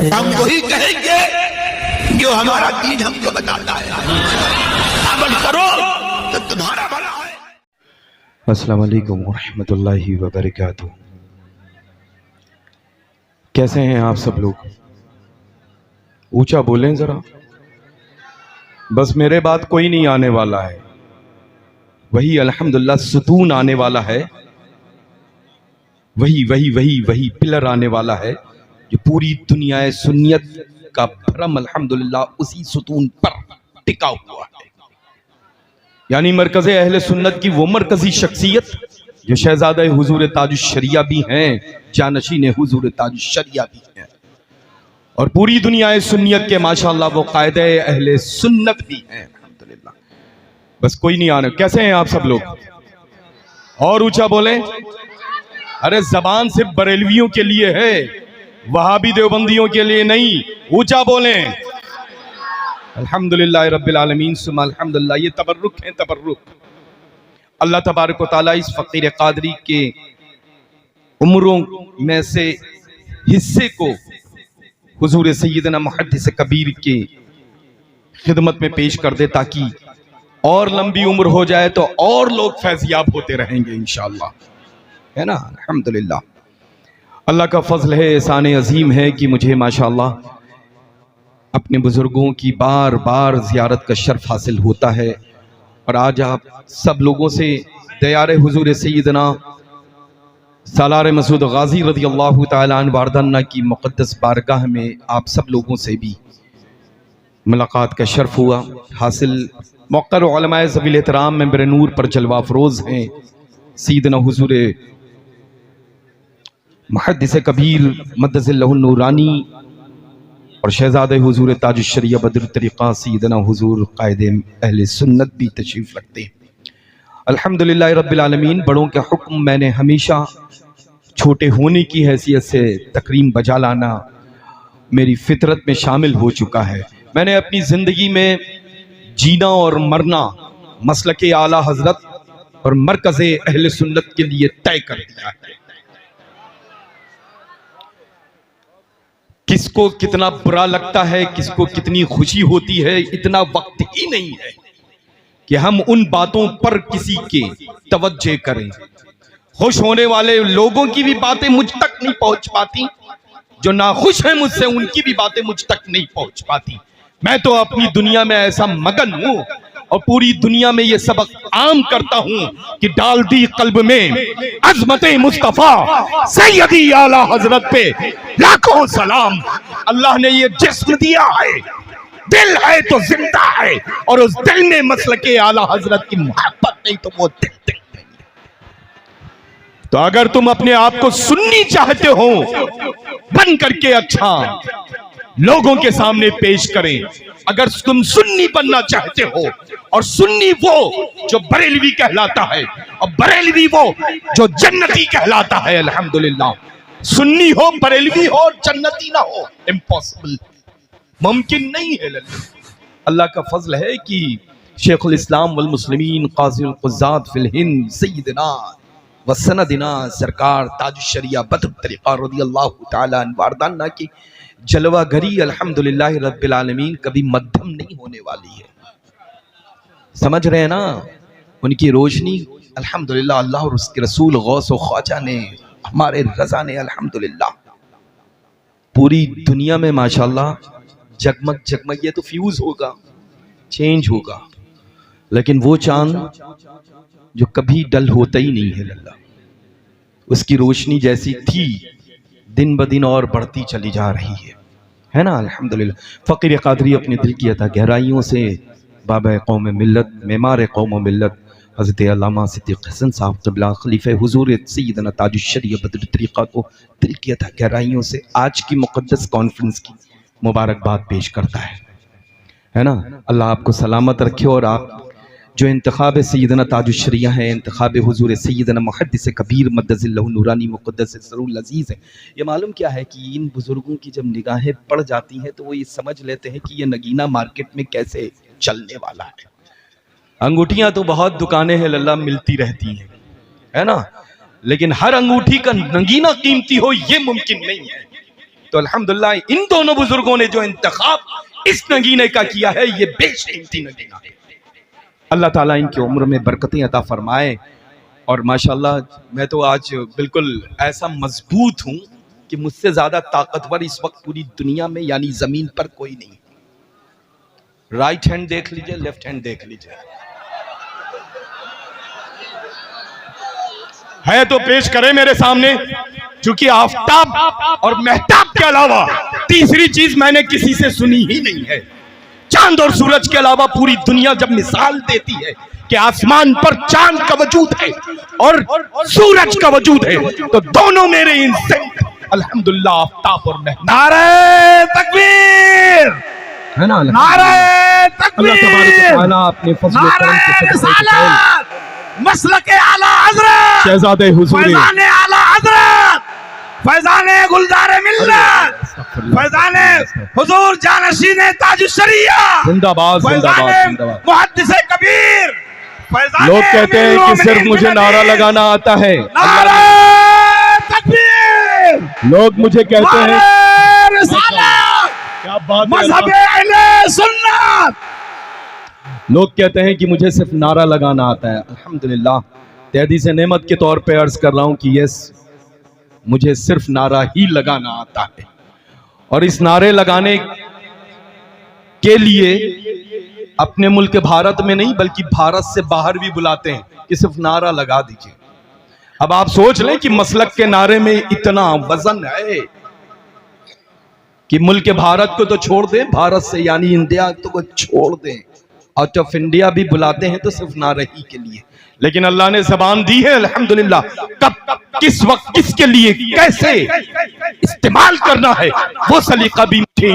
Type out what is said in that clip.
हम वही कहेंगे जो हमारा दीन हमको बताता है। अमल करो तो तुम्हारा भला है। अस्सलाम वालेकुम रहमतुल्लाहि व बरकातहू। कैसे हैं आप सब लोग? ऊंचा बोलें जरा। बस मेरे बाद कोई नहीं आने वाला है, वही अल्हम्दुलिल्लाह सुकून आने वाला है, वही वही वही वही पिलर आने वाला है जो पूरी दुनिया सुन्नियत का भरम अल्हम्दुलिल्लाह उसी सुकून पर टिका हुआ है। यानी मरकज़े अहले सुन्नत की वो मरकजी शख्सियत जो शहजादा हुजूर ताजुश्शरिया भी हैं, जानशीन हुजूर ताजुश्शरिया भी हैं, और पूरी दुनिया सुन्नियत के माशाअल्लाह वो कायदे अहले सुन्नत भी हैं अल्हम्दुलिल्लाह। बस कोई नहीं आने। कैसे हैं आप सब लोग? और ऊंचा बोलें। अरे जबान सिर्फ बरेलवियों के लिए है, वहाबी देवबंदियों के लिए नहीं। ऊंचा बोलें। अल्हम्दुलिल्लाह रब्बिल आलमीन सुम्मा अल्हम्दुलिल्लाह। ये तबर्रुक है, तबर्रुक। अल्लाह तबारक व तआला इस फकीर कादरी के उम्रों में से हिस्से को हुजूर सैयदना मुहद्दिस कबीर के खिदमत में पेश कर दे, ताकि और लंबी उम्र हो जाए तो और लोग फैज़याब होते रहेंगे इंशाअल्लाह, है ना। अल्हम्दुलिल्लाह अल्लाह का फजल है, एहसान अजीम है कि मुझे माशाअल्लाह अपने बुजुर्गों की बार बार ज़ियारत का शर्फ हासिल होता है। और आज आप सब लोगों से दयारे हुजूर सैयदना सालार मसूद गाजी रज़ी अल्लाह तआला अन्हु वारदाना की मुक़द्दस बारगाह में आप सब लोगों से भी मुलाकात का शर्फ हुआ हासिल। मौक़र उलमाए ज़वील एहतराम में मेरे नूर पर जलवा अफरोज़ हैं सैयदना हुजूर मुहद्दिस कबीर मद्दज़िल्लहु नूरानी और शहजादे हुजूर ताजुश्शरिया बद्र तरीक़ा सैयदना हुजूर कायदे अहले सुन्नत भी तशरीफ़ रखते हैं। अल्हम्दुलिल्लाह रब्बिल आलमीन। बड़ों के हुक्म मैंने हमेशा छोटे होने की हैसियत से तकरीम बजा लाना मेरी फितरत में शामिल हो चुका है। मैंने अपनी ज़िंदगी में जीना और मरना मसलके आला हज़रत और मरकज़े अहले सुन्नत के लिए तय कर दिया है। किसको कितना बुरा लगता है, किसको कितनी खुशी होती है, इतना वक्त ही नहीं है कि हम उन बातों पर किसी के तवज्जो करें। खुश होने वाले लोगों की भी बातें मुझ तक नहीं पहुंच पाती, जो नाखुश हैं मुझसे उनकी भी बातें मुझ तक नहीं पहुंच पाती। मैं तो अपनी दुनिया में ऐसा मगन हूं और पूरी दुनिया में ये सबक आम करता हूं कि डाल दी कल्ब में अज़मते मुस्तफा सैयदी आला हजरत पे लाखों सलाम। अल्लाह ने ये जिस्म दिया है, दिल है तो जिंदा है, और उस दिल में मसलके आला हजरत की मोहब्बत नहीं तो वो दिल नहीं। तो अगर तुम अपने आप को सुन्नी चाहते हो बन करके अच्छा लोगों के सामने पेश करें। अगर तुम सुन्नी बनना चाहते हो, और सुन्नी वो जो बरेलवी कहलाता है और बरेलवी वो जो जन्नती कहलाता है, अल्हम्दुलिल्लाह। सुन्नी हो, बरेलवी हो, जन्नती ना हो, इम्पॉसिबल, मुमकिन नहीं है। अल्लाह का फजल है कि शेखुल इस्लाम वल मुस्लिमीन काज़िल क़ुज़्ज़ात फिल हिंद सय्यदना व सनदिना सरकार ताजुश्शरिया बद्र तरीक़ा रज़ियल्लाहु तआला अन्हु वारदाना की जलवागरी अल्हम्दुलिल्लाह रब्बिल आलमीन कभी मध्यम नहीं होने वाली है। समझ रहे हैं ना? उनकी रोशनी अल्हम्दुलिल्लाह अल्लाह और उसके रसूल गौस व ख्वाजा ने, हमारे रज़ा ने अल्हम्दुलिल्लाह पूरी दुनिया में माशाअल्लाह जगमग जगमग। ये तो फ्यूज होगा, चेंज होगा, लेकिन वो चांद जो कभी डल होता ही नहीं है अल्लाह, उसकी रोशनी जैसी थी दिन ब दिन और बढ़ती चली जा रही है ना। अल्हम्दुलिल्लाह फ़कीर कादरी अपने दिल की अता गहराइयों से बाबा कौम मिल्लत, मेमार कौम मिल्लत हज़रत अल्लामा सिद्दीक़ हसन साहब क़िबला खलीफ़े हुज़ूर सैयदना ताजुश्शरिया बद्र तरीक़ा को दिल की अता गहराइयों से आज की मुक़द्दस कॉन्फ्रेंस की मुबारकबाद पेश करता है ना। अल्लाह आपको सलामत रखे, और आप जो इंतखाब सैयदना ताजुश्शरिया है, इंतखाब हुजूर सैयदना मुहद्दिस कबीर मद्दज़िल्लहु नूरानी मुक़द्दस सरूल अज़ीज़ है। ये मालूम क्या है कि इन बुज़ुर्गों की जब निगाहें पड़ जाती हैं तो वो ये समझ लेते हैं कि ये नगीना मार्केट में कैसे चलने वाला है। अंगूठियाँ तो बहुत दुकानें हैं लल्ला मिलती रहती हैं, है ना, लेकिन हर अंगूठी का नगीना कीमती हो ये मुमकिन नहीं है। तो अल्हम्दुलिल्लाह इन दोनों बुजुर्गों ने जो इंतखाब इस नगीने का किया है, ये बेशकीमती नगीना है। अल्लाह ताला इनकी उम्र में बरकतें अता फरमाए। और माशाल्लाह मैं तो आज बिल्कुल ऐसा मजबूत हूं कि मुझसे ज्यादा ताकतवर इस वक्त पूरी दुनिया में यानी जमीन पर कोई नहीं। राइट हैंड देख लीजिए, लेफ्ट हैंड देख लीजिए, है तो पेश करें मेरे सामने, क्योंकि आफताब और महताब के अलावा तीसरी चीज मैंने किसी से सुनी ही नहीं है। चांद और सूरज के अलावा पूरी दुनिया जब मिसाल देती है कि आसमान पर चांद का वजूद है और सूरज का वजूद है, तो दोनों मेरे इंसेंट अल्हम्दुलिल्लाह आफताब और महताब। नारे तकबीर है ना, नारे तकबीर, अपने नारे रिसालत, मसलके आला हजरत शहजादे हुजूर फैजाने आला हजरत, फैजाने गुलजार मिल्लत, फैजाने हुजूर जानशीने ताजुश्शरिया, जिंदाबाद जिंदाबाद जिंदाबाद। मुहद्दिसे कबीर, फैजाने लोग कहते हैं कि सिर्फ मुझे नारा लगाना आता है। नारे तकबीर, लोग मुझे कहते हैं नारे रिसालत, क्या बात है, मज़हबे अहले सुन्नत। लोग कहते हैं कि मुझे सिर्फ नारा लगाना आता है। अल्हम्दुलिल्लाह तहदीस नेमत के तौर पे अर्ज कर रहा हूं कि यस, मुझे सिर्फ नारा ही लगाना आता है। और इस नारे लगाने के लिए अपने मुल्क भारत में नहीं बल्कि भारत से बाहर भी बुलाते हैं कि सिर्फ नारा लगा दीजिए। अब आप सोच लें कि मसलक के नारे में इतना वजन है कि मुल्क भारत को तो छोड़ दें, भारत से यानी इंडिया को छोड़ दें, आउट ऑफ इंडिया भी बुलाते हैं तो सिर्फ नारे ही के लिए। लेकिन अल्लाह ने ज़बान दी है अल्हम्दुलिल्लाह, कब किस वक्त किसके लिए कैसे इस्तेमाल करना है वो सलीका भी मुझे